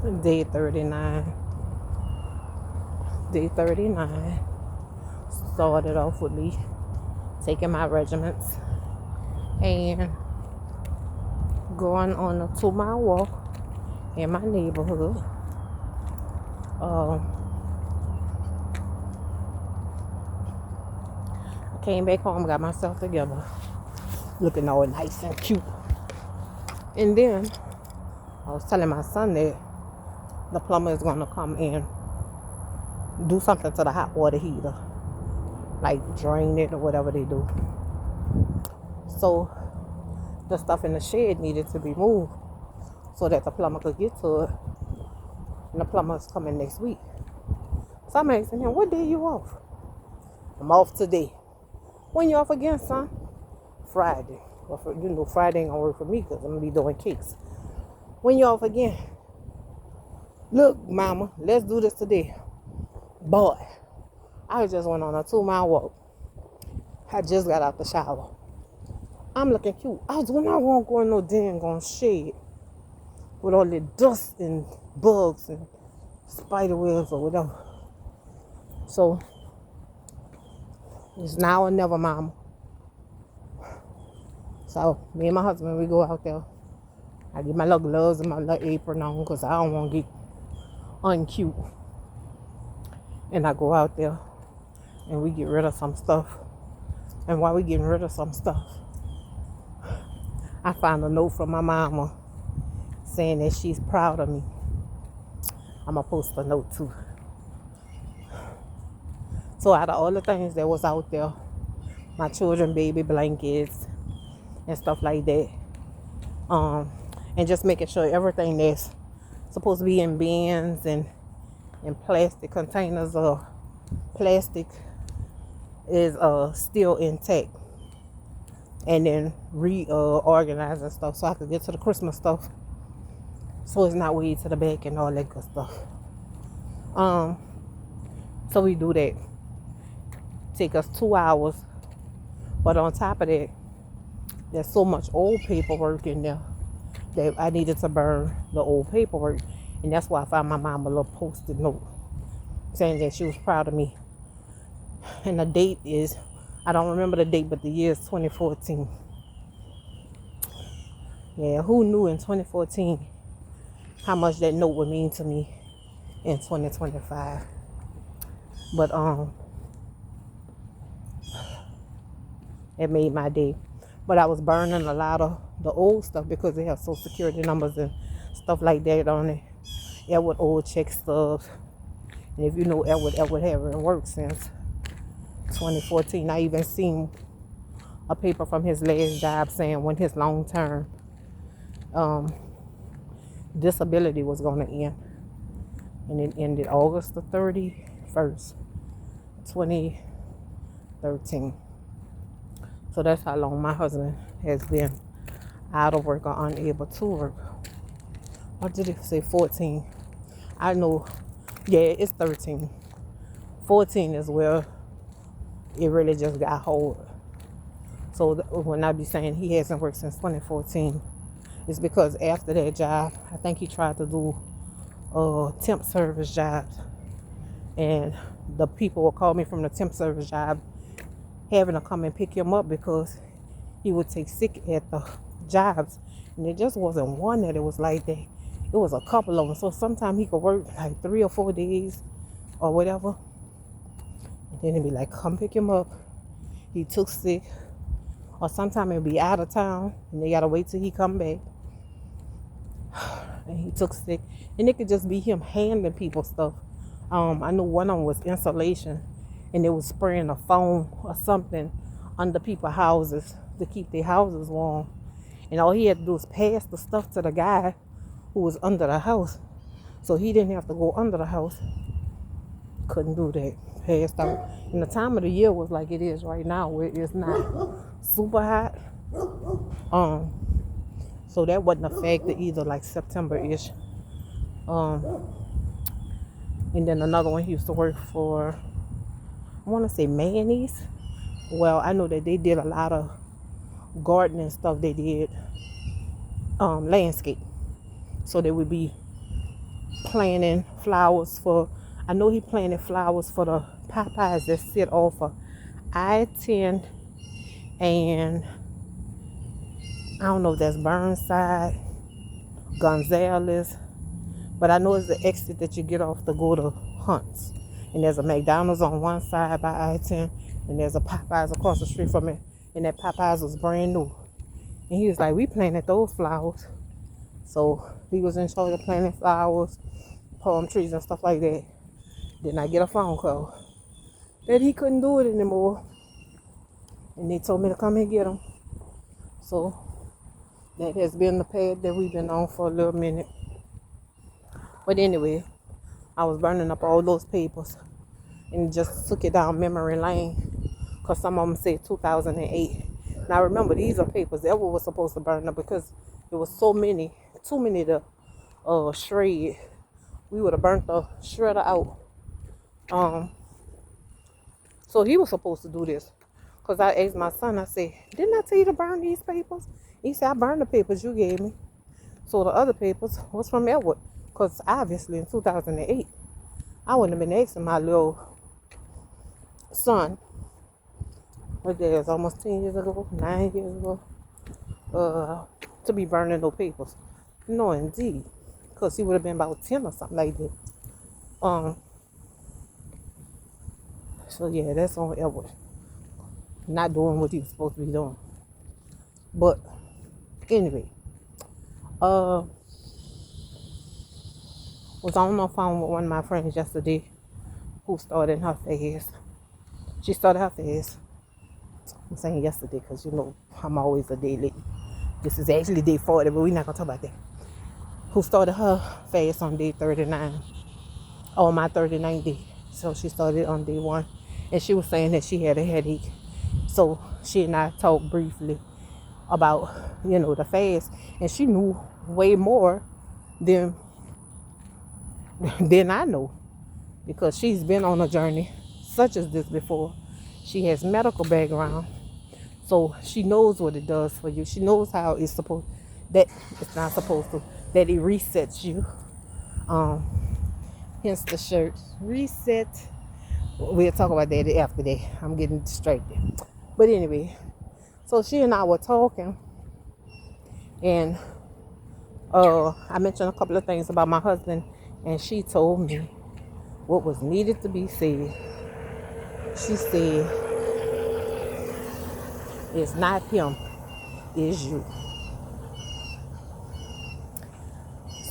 Day 39. Day 39 started off with me taking my regiments and going on a 2 mile walk in my neighborhood. I came back home, got myself together, looking all nice and cute. And then I was telling my son that the plumber is going to come and do something to the hot water heater, like drain it or whatever they do. So the stuff in the shed needed to be moved so that the plumber could get to it. And the plumber is coming next week. So I'm asking him, what day you off? I'm off today. When you off again, son? Friday. Well, Friday ain't gonna work for me because I'm gonna be doing cakes. When you off again? Look, mama, let's do this today. Boy, I just went on a 2 mile walk. I just got out the shower. I'm looking cute. I won't go in no dang on shade with all the dust and bugs and spider webs or whatever. So it's now or never, mama. So me and my husband, we go out there. I get my little gloves and my little apron on because I don't want to get uncute. And I go out there and we get rid of some stuff. And while we getting rid of some stuff, I found a note from my mama saying that she's proud of me. I'm gonna post a note too. So out of all the things that was out there, my children, baby blankets and stuff like that, and just making sure everything that's supposed to be in bins and in plastic containers or plastic is still intact, and then reorganizing stuff so I could get to the Christmas stuff so it's not way to the back and all that good stuff. So we do that. Take us 2 hours, but on top of that, there's so much old paperwork in there that I needed to burn the old paperwork. And that's why I found my mom a little post-it note saying that she was proud of me. And the date is, I don't remember the date, but the year is 2014. Yeah, who knew in 2014 how much that note would mean to me in 2025? But it made my day. But I was burning a lot of the old stuff because they have social security numbers and stuff like that on it. Edward old check stubs. And if you know Edward haven't worked since 2014. I even seen a paper from his last job saying when his long-term disability was going to end. And it ended August the 31st, 2013. So that's how long my husband has been out of work or unable to work. Or did it say 14? I know, yeah, it's 13. 14 is where it really just got hold. So when I be saying he hasn't worked since 2014, it's because after that job, I think he tried to do temp service jobs. And the people will call me from the temp service job having to come and pick him up because he would take sick at the jobs. And it just wasn't one that it was like that. It was a couple of them. So sometimes he could work like 3 or 4 days or whatever. And then it'd be like, come pick him up. He took sick. Or sometimes it'd be out of town and they gotta wait till he come back. And he took sick. And it could just be him handing people stuff. I know one of them was insulation. And they was spraying a foam or something under people's houses to keep their houses warm. And all he had to do was pass the stuff to the guy who was under the house. So he didn't have to go under the house. Couldn't do that. Passed out. And the time of the year was like it is right now, where it's not super hot. So that wasn't a factor either, like September-ish. And then another one he used to work for, I want to say mayonnaise. Well, I know that they did a lot of gardening stuff. They did landscape. So they would be planting flowers for, I know he planted flowers for the Popeyes that sit off of I-10 and I don't know if that's Burnside, Gonzales, but I know it's the exit that you get off to go to Hunts. And there's a McDonald's on one side by I-10, and there's a Popeyes across the street from it, and that Popeyes was brand new. And he was like, we planted those flowers. So he was in charge of planting flowers, palm trees and stuff like that. Then I get a phone call that he couldn't do it anymore. And they told me to come and get him. So that has been the path that we've been on for a little minute. But anyway, I was burning up all those papers and just took it down memory lane because some of them said 2008. Now remember, these are papers that was supposed to burn up because there was too many to shred. We would have burnt the shredder out. So he was supposed to do this because I asked my son, I said, didn't I tell you to burn these papers? He said, I burned the papers you gave me. So the other papers was from Edward. Because obviously in 2008, I wouldn't have been asking my little son, what that is, almost 10 years ago, 9 years ago, to be burning no papers. No, indeed. Because he would have been about 10 or something like that. So yeah, that's on Edward. Not doing what he was supposed to be doing. But anyway, was on the phone with one of my friends yesterday who started her fast. She started her fast. I'm saying yesterday because, you know, I'm always a day late. This is actually day 40, but we're not going to talk about that. Who started her fast on day 39, on my 39th day. So she started on day 1. And she was saying that she had a headache. So she and I talked briefly about, you know, the fast. And she knew way more than I know, because she's been on a journey such as this before. She has medical background, so she knows what it does for you. She knows how it's supposed, that it's not supposed to, that it resets you. Hence the shirt, reset. We'll talk about that after that. I'm getting distracted. But anyway, so she and I were talking, and I mentioned a couple of things about my husband. And she told me what was needed to be said. She said, it's not him, it's you.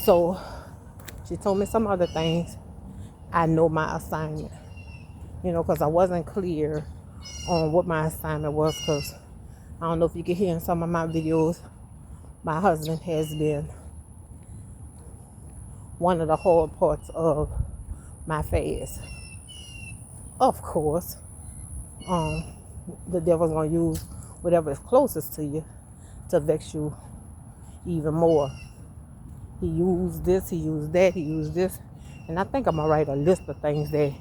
So she told me some other things. I know my assignment, you know, because I wasn't clear on what my assignment was, because I don't know if you can hear in some of my videos, my husband has been one of the hard parts of my fast. Of course, the devil's gonna use whatever is closest to you to vex you even more. He used this, he used that, he used this, and I think I'm gonna write a list of things that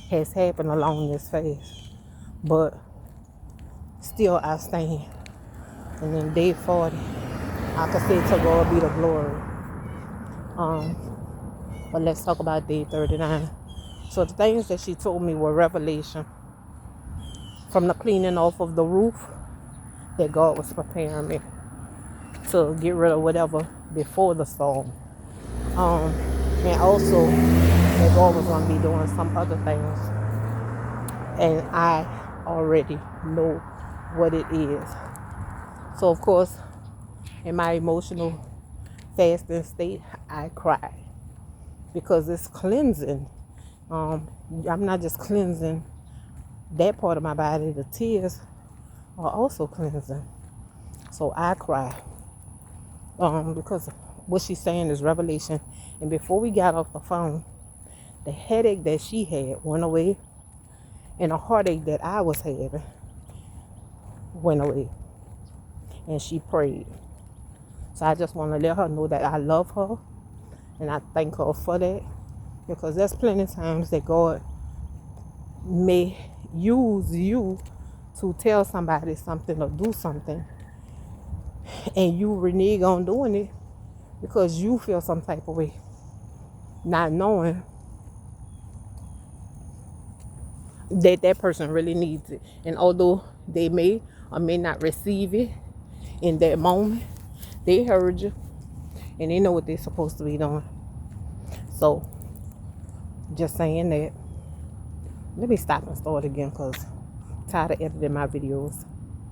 has happened along this fast. But still, I stand. And then day 40, I can say to God be the glory. But let's talk about day 39. So the things that she told me were revelation. From the cleaning off of the roof, that God was preparing me to get rid of whatever before the storm. And also that God was going to be doing some other things. And I already know what it is. So of course, in my emotional fasting state, I cry. Because it's cleansing. I'm not just cleansing that part of my body. The tears are also cleansing. So I cry. Because what she's saying is revelation. And before we got off the phone, the headache that she had went away. And the heartache that I was having went away. And she prayed. So I just want to let her know that I love her. And I thank her for that, because there's plenty of times that God may use you to tell somebody something or do something, and you renege on doing it because you feel some type of way. not knowing that that person really needs it. And although they may or may not receive it in that moment, they heard you and they know what they're supposed to be doing. So, just saying that. Let me stop and start again because I'm tired of editing my videos.